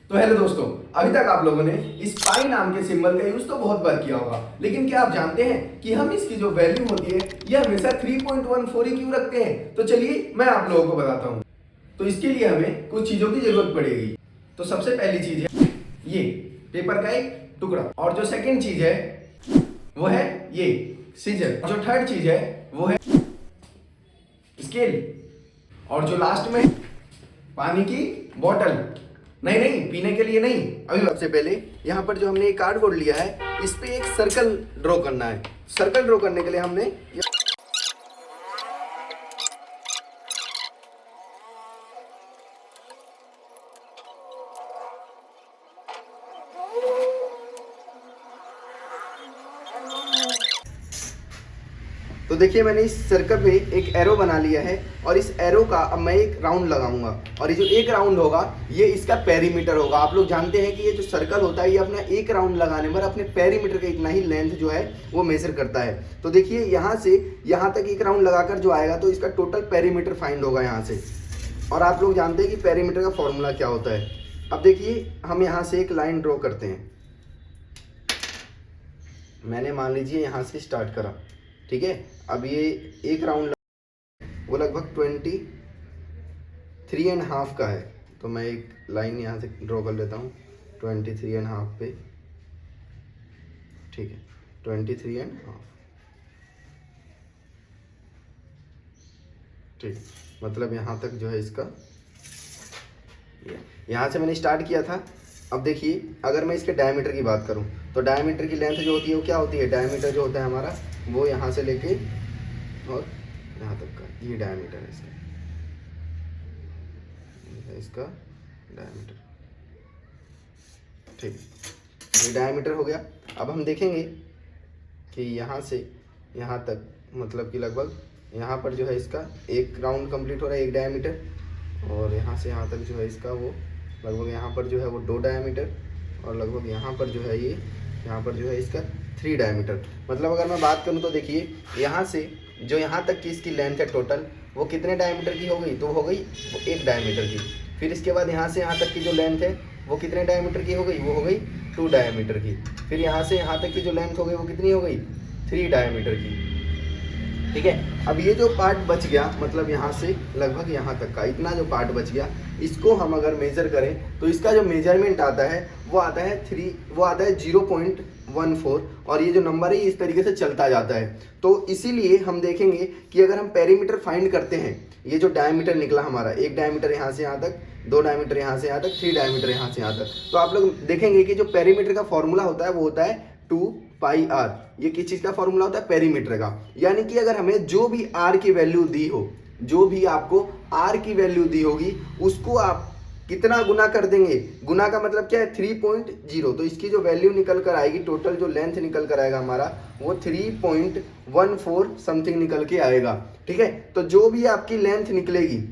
तो हेलो दोस्तों, अभी तक आप लोगों ने इस पाई नाम के सिंबल का यूज तो बहुत बार किया होगा, लेकिन क्या आप जानते हैं कि हम इसकी जो वैल्यू होती है ये हमेशा 3.14 ही क्यों रखते हैं? तो चलिए मैं आप लोगों को बताता हूँ। तो इसके लिए हमें कुछ चीजों की जरूरत पड़ेगी। तो सबसे पहली चीज है ये पेपर का एक टुकड़ा, और जो सेकेंड चीज है वो है ये सीजर, जो थर्ड चीज है वो है स्केल, और जो लास्ट में पानी की बोतल। नहीं नहीं, पीने के लिए नहीं। अभी सबसे पहले यहाँ पर जो हमने एक कार्डबोर्ड लिया है इस पे एक सर्कल ड्रॉ करना है। सर्कल ड्रॉ करने के लिए हमने तो देखिए मैंने इस सर्कल पे एक एरो बना लिया है, और इस एरो का अब मैं एक राउंड लगाऊंगा, और ये जो एक राउंड होगा ये इसका पेरीमीटर होगा। आप लोग जानते हैं कि ये जो सर्कल होता है ये अपना एक राउंड लगाने पर अपने पेरीमीटर का इतना ही लेंथ जो है वो मेजर करता है। तो देखिए यहाँ से यहाँ तक एक राउंड लगाकर जो आएगा तो इसका टोटल पेरीमीटर फाइंड होगा यहाँ से। और आप लोग जानते हैं कि पेरीमीटर का फॉर्मूला क्या होता है। अब देखिए हम यहाँ से एक लाइन ड्रॉ करते हैं। मैंने मान लीजिए यहाँ से स्टार्ट करा, ठीक है। अब ये एक राउंड वो लगभग 23.5 का है, तो मैं एक लाइन यहाँ से ड्रॉ कर लेता हूँ 23.5 पे, ठीक है। 23.5, ठीक, मतलब यहाँ तक जो है इसका, यहाँ से मैंने स्टार्ट किया था। अब देखिए अगर मैं इसके डायमीटर की बात करूँ तो डायमीटर की लेंथ जो होती है वो क्या होती है, डायमीटर जो होता है हमारा वो यहाँ से लेके और यहाँ तक का ये डायमीटर है इसका डायमीटर, ठीक, ये डायमीटर हो गया। अब हम देखेंगे कि यहाँ से यहाँ तक मतलब कि लगभग यहाँ पर जो है इसका एक राउंड कंप्लीट हो रहा है, एक डायमीटर, और यहाँ से यहाँ तक जो है इसका वो लगभग यहाँ पर जो है वो 2 डायमीटर, और लगभग यहाँ पर जो है ये यहाँ पर जो है इसका 3 डायमीटर। मतलब अगर मैं बात करूँ तो देखिए यहाँ से जो यहाँ तक की इसकी लेंथ है टोटल वो कितने डायमीटर की हो गई, तो हो गई वो 1 डायमीटर की। फिर इसके बाद यहाँ से यहाँ तक की जो लेंथ है वो कितने डायमीटर की हो गई, वो हो गई 2 डायमीटर की। फिर यहाँ से यहाँ तक की जो लेंथ हो गई वो कितनी हो गई, 3 डायमीटर की, ठीक है। अब ये जो पार्ट बच गया मतलब यहाँ से लगभग यहाँ तक का इतना जो पार्ट बच गया, इसको हम अगर मेजर करें तो इसका जो मेजरमेंट आता है वो आता है 0.14, और ये जो नंबर है इस तरीके से चलता जाता है। तो इसीलिए हम देखेंगे कि अगर हम पेरीमीटर फाइंड करते हैं, ये जो डायमीटर निकला हमारा, 1 डायमीटर यहाँ से यहाँ तक, 2 डायमीटर यहाँ से यहाँ तक, 3 डायमीटर यहाँ से यहाँ तक, तो आप लोग देखेंगे कि जो पेरीमीटर का फॉर्मूला होता है वो होता है 2πr। ये किस चीज़ का फॉर्मूला होता है, पेरीमीटर का। यानी कि अगर हमें जो भी r की वैल्यू दी हो, जो भी आपको r की वैल्यू दी होगी उसको आप कितना गुना कर देंगे, गुना का मतलब क्या है 3.0, तो इसकी जो वैल्यू निकल कर आएगी, टोटल जो लेंथ निकल कर आएगा हमारा वो 3.14 समथिंग निकल के आएगा, ठीक है। तो जो भी आपकी लेंथ निकलेगी,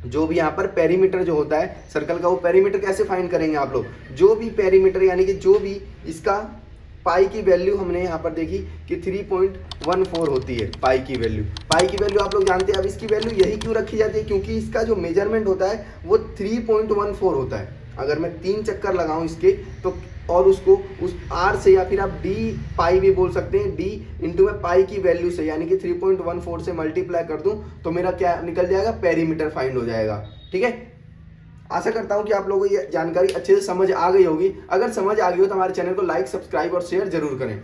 जो भी यहाँ पर पेरीमीटर जो होता है सर्कल का, वो पेरीमीटर कैसे फाइंड करेंगे आप लोग, जो भी पेरीमीटर यानी कि जो भी इसका पाई की वैल्यू हमने यहाँ पर देखी कि 3.14 होती है पाई की वैल्यू। पाई की वैल्यू आप लोग जानते हैं। अब इसकी वैल्यू यही क्यों रखी जाती है, क्योंकि इसका जो मेजरमेंट होता है वो 3.14 होता है। अगर मैं 3 चक्कर लगाऊं इसके तो, और उसको उस r से, या फिर आप d पाई भी बोल सकते हैं, d इंटू में पाई की वैल्यू से यानी कि 3.14 से मल्टीप्लाई कर दूं तो मेरा क्या निकल जाएगा, पेरीमीटर फाइंड हो जाएगा, ठीक है। आशा करता हूं कि आप लोगों को ये जानकारी अच्छे से समझ आ गई होगी। अगर समझ आ गई हो तो हमारे चैनल को लाइक, सब्सक्राइब और शेयर जरूर करें।